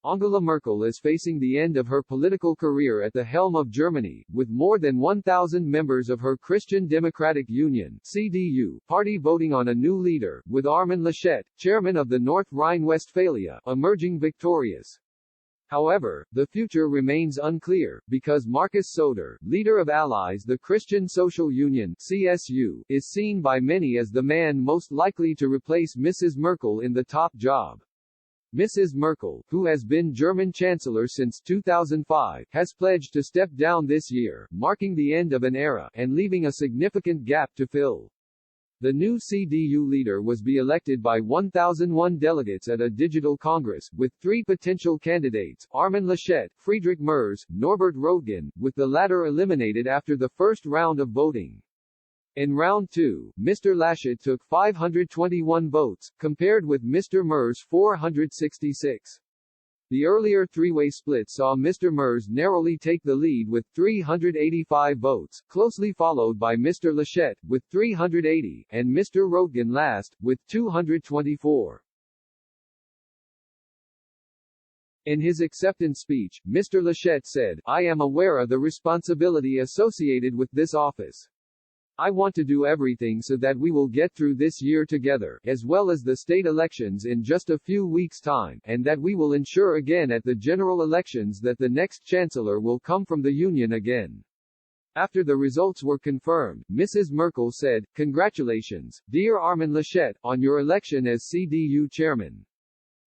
Angela Merkel is facing the end of her political career at the helm of Germany, with more than 1,000 members of her Christian Democratic Union (CDU) party voting on a new leader, with Armin Laschet, chairman of the North Rhine-Westphalia, emerging victorious. However, the future remains unclear, because Markus Söder, leader of Allies the Christian Social Union (CSU), is seen by many as the man most likely to replace Mrs. Merkel in the top job. Mrs. Merkel, who has been German Chancellor since 2005, has pledged to step down this year, marking the end of an era, and leaving a significant gap to fill. The new CDU leader was elected by 1,001 delegates at a digital congress, with three potential candidates, Armin Laschet, Friedrich Merz, Norbert Röttgen, with the latter eliminated after the first round of voting. In round 2, Mr. Laschet took 521 votes, compared with Mr. Merz 466. The earlier three-way split saw Mr. Merz narrowly take the lead with 385 votes, closely followed by Mr. Laschet, with 380, and Mr. Röttgen last, with 224. In his acceptance speech, Mr. Laschet said, "I am aware of the responsibility associated with this office. I want to do everything so that we will get through this year together, as well as the state elections in just a few weeks' time, and that we will ensure again at the general elections that the next chancellor will come from the Union again." After the results were confirmed, Mrs. Merkel said, "Congratulations, dear Armin Laschet, on your election as CDU chairman.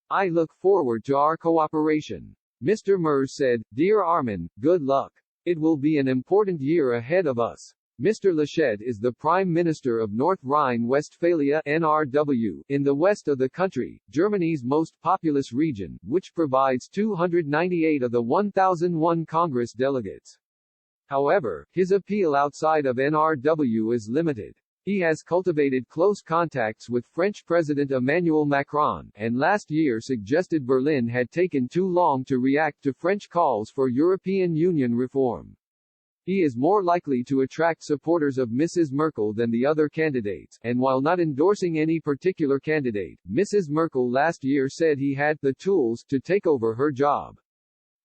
I look forward to our cooperation." Mr. Merz said, "Dear Armin, good luck. It will be an important year ahead of us." Mr. Laschet is the Prime Minister of North Rhine-Westphalia (NRW), in the west of the country, Germany's most populous region, which provides 298 of the 1,001 Congress delegates. However, his appeal outside of NRW is limited. He has cultivated close contacts with French President Emmanuel Macron, and last year suggested Berlin had taken too long to react to French calls for European Union reform. He is more likely to attract supporters of Mrs. Merkel than the other candidates, and while not endorsing any particular candidate, Mrs. Merkel last year said he had the tools to take over her job.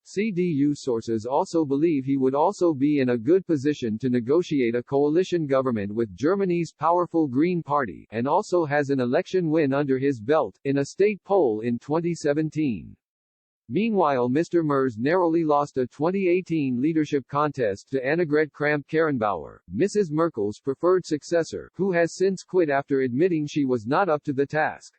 CDU sources also believe he would also be in a good position to negotiate a coalition government with Germany's powerful Green Party, and also has an election win under his belt, in a state poll in 2017. Meanwhile, Mr. Merz narrowly lost a 2018 leadership contest to Annegret Kramp-Karrenbauer, Mrs. Merkel's preferred successor, who has since quit after admitting she was not up to the task.